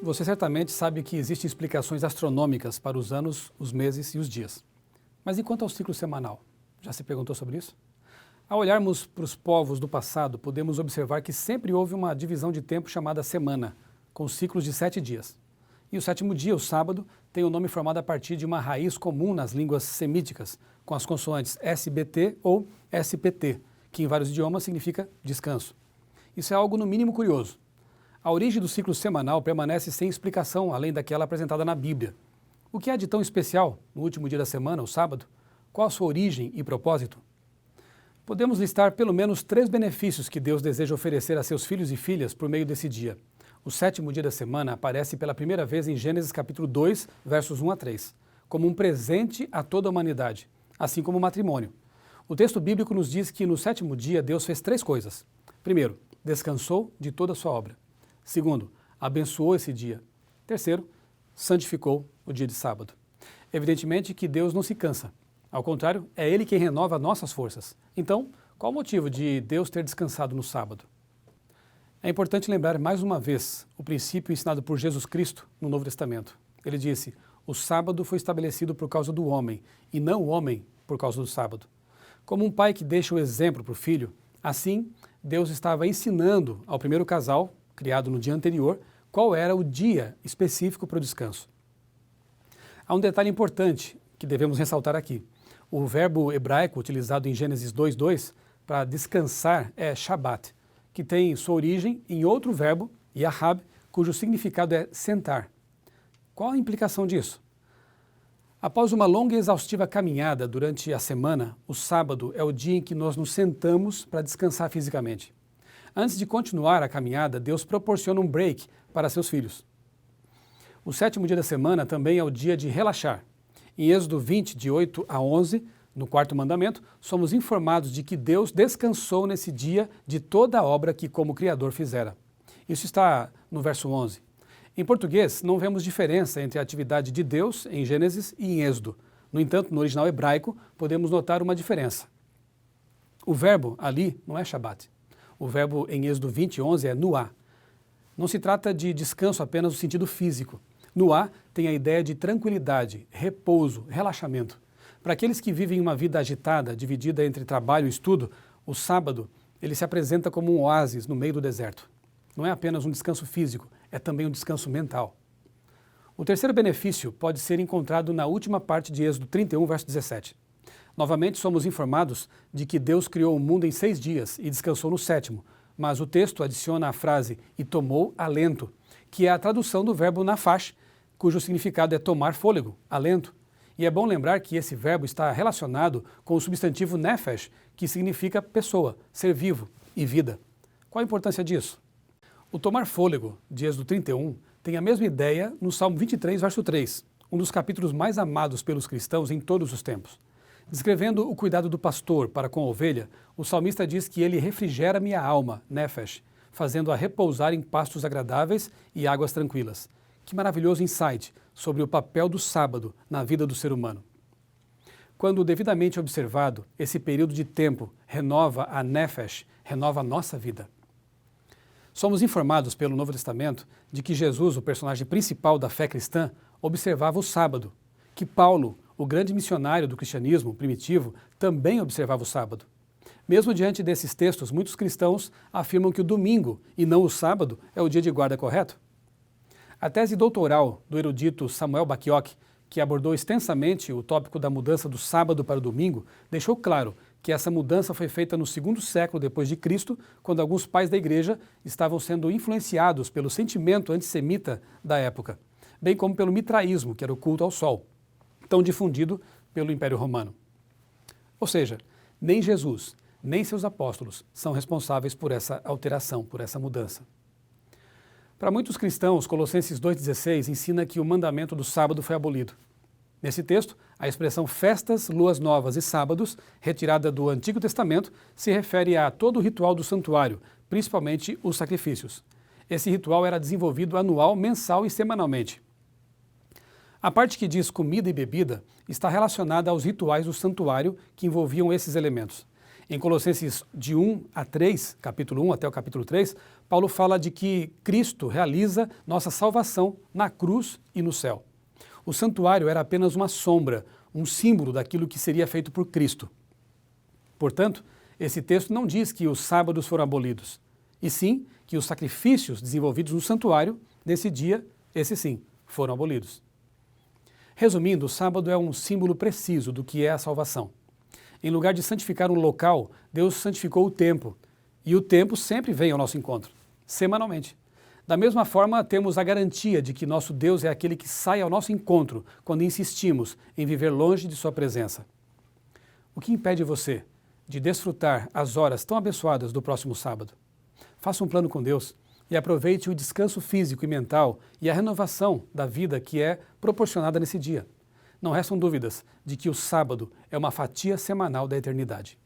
Você certamente sabe que existem explicações astronômicas para os anos, os meses e os dias. Mas e quanto ao ciclo semanal? Já se perguntou sobre isso? Ao olharmos para os povos do passado, podemos observar que sempre houve uma divisão de tempo chamada semana, com ciclos de 7 dias. E o sétimo dia, o sábado, tem o nome formado a partir de uma raiz comum nas línguas semíticas, com as consoantes SBT ou SPT, que em vários idiomas significa descanso. Isso é algo no mínimo curioso. A origem do ciclo semanal permanece sem explicação além daquela apresentada na Bíblia. O que há de tão especial no último dia da semana, o sábado? Qual a sua origem e propósito? Podemos listar pelo menos 3 benefícios que Deus deseja oferecer a seus filhos e filhas por meio desse dia. O sétimo dia da semana aparece pela primeira vez em Gênesis capítulo 2, versos 1 a 3, como um presente a toda a humanidade, assim como o matrimônio. O texto bíblico nos diz que no sétimo dia Deus fez 3 coisas. Primeiro, descansou de toda a sua obra. Segundo, abençoou esse dia. Terceiro, santificou o dia de sábado. Evidentemente que Deus não se cansa. Ao contrário, é Ele quem renova nossas forças. Então, qual o motivo de Deus ter descansado no sábado? É importante lembrar mais uma vez o princípio ensinado por Jesus Cristo no Novo Testamento. Ele disse: o sábado foi estabelecido por causa do homem, e não o homem por causa do sábado. Como um pai que deixa o exemplo para o filho, assim Deus estava ensinando ao primeiro casal, criado no dia anterior, qual era o dia específico para o descanso. Há um detalhe importante que devemos ressaltar aqui. O verbo hebraico utilizado em Gênesis 2:2 para descansar é Shabbat, que tem sua origem em outro verbo, Yahab, cujo significado é sentar. Qual a implicação disso? Após uma longa e exaustiva caminhada durante a semana, o sábado é o dia em que nós nos sentamos para descansar fisicamente. Antes de continuar a caminhada, Deus proporciona um break para seus filhos. O sétimo dia da semana também é o dia de relaxar. Em Êxodo 20, de 8 a 11, no quarto mandamento, somos informados de que Deus descansou nesse dia de toda a obra que como Criador fizera. Isso está no verso 11. Em português, não vemos diferença entre a atividade de Deus em Gênesis e em Êxodo. No entanto, no original hebraico, podemos notar uma diferença. O verbo ali não é Shabat. O verbo em Êxodo 20, 11 é nuá. Não se trata de descanso apenas no sentido físico. Nuá tem a ideia de tranquilidade, repouso, relaxamento. Para aqueles que vivem uma vida agitada, dividida entre trabalho e estudo, o sábado ele se apresenta como um oásis no meio do deserto. Não é apenas um descanso físico, é também um descanso mental. O terceiro benefício pode ser encontrado na última parte de Êxodo 31, verso 17. Novamente somos informados de que Deus criou o mundo em 6 dias e descansou no 7º, mas o texto adiciona a frase "e tomou alento", que é a tradução do verbo nafash, cujo significado é tomar fôlego, alento. E é bom lembrar que esse verbo está relacionado com o substantivo nefesh, que significa pessoa, ser vivo e vida. Qual a importância disso? O tomar fôlego, de Êxodo 31, tem a mesma ideia no Salmo 23, verso 3, um dos capítulos mais amados pelos cristãos em todos os tempos. Descrevendo o cuidado do pastor para com a ovelha, o salmista diz que ele refrigera minha alma, nefesh, fazendo-a repousar em pastos agradáveis e águas tranquilas. Que maravilhoso insight sobre o papel do sábado na vida do ser humano. Quando devidamente observado, esse período de tempo renova a nefesh, renova a nossa vida. Somos informados pelo Novo Testamento de que Jesus, o personagem principal da fé cristã, observava o sábado, que Paulo, o grande missionário do cristianismo primitivo, também observava o sábado. Mesmo diante desses textos, muitos cristãos afirmam que o domingo, e não o sábado, é o dia de guarda correto. A tese doutoral do erudito Samuel Bakhioc, que abordou extensamente o tópico da mudança do sábado para o domingo, deixou claro que essa mudança foi feita no 2º século depois de Cristo, quando alguns pais da igreja estavam sendo influenciados pelo sentimento antissemita da época, bem como pelo mitraísmo, que era o culto ao sol, tão difundido pelo Império Romano. Ou seja, nem Jesus, nem seus apóstolos são responsáveis por essa alteração, por essa mudança. Para muitos cristãos, Colossenses 2,16 ensina que o mandamento do sábado foi abolido. Nesse texto, a expressão festas, luas novas e sábados, retirada do Antigo Testamento, se refere a todo o ritual do santuário, principalmente os sacrifícios. Esse ritual era desenvolvido anual, mensal e semanalmente. A parte que diz comida e bebida está relacionada aos rituais do santuário que envolviam esses elementos. Em Colossenses de 1 a 3, capítulo 1 até o capítulo 3, Paulo fala de que Cristo realiza nossa salvação na cruz e no céu. O santuário era apenas uma sombra, um símbolo daquilo que seria feito por Cristo. Portanto, esse texto não diz que os sábados foram abolidos, e sim que os sacrifícios desenvolvidos no santuário, nesse dia, esses sim, foram abolidos. Resumindo, o sábado é um símbolo preciso do que é a salvação. Em lugar de santificar um local, Deus santificou o tempo. E o tempo sempre vem ao nosso encontro, semanalmente. Da mesma forma, temos a garantia de que nosso Deus é aquele que sai ao nosso encontro quando insistimos em viver longe de sua presença. O que impede você de desfrutar as horas tão abençoadas do próximo sábado? Faça um plano com Deus e aproveite o descanso físico e mental e a renovação da vida que é proporcionada nesse dia. Não restam dúvidas de que o sábado é uma fatia semanal da eternidade.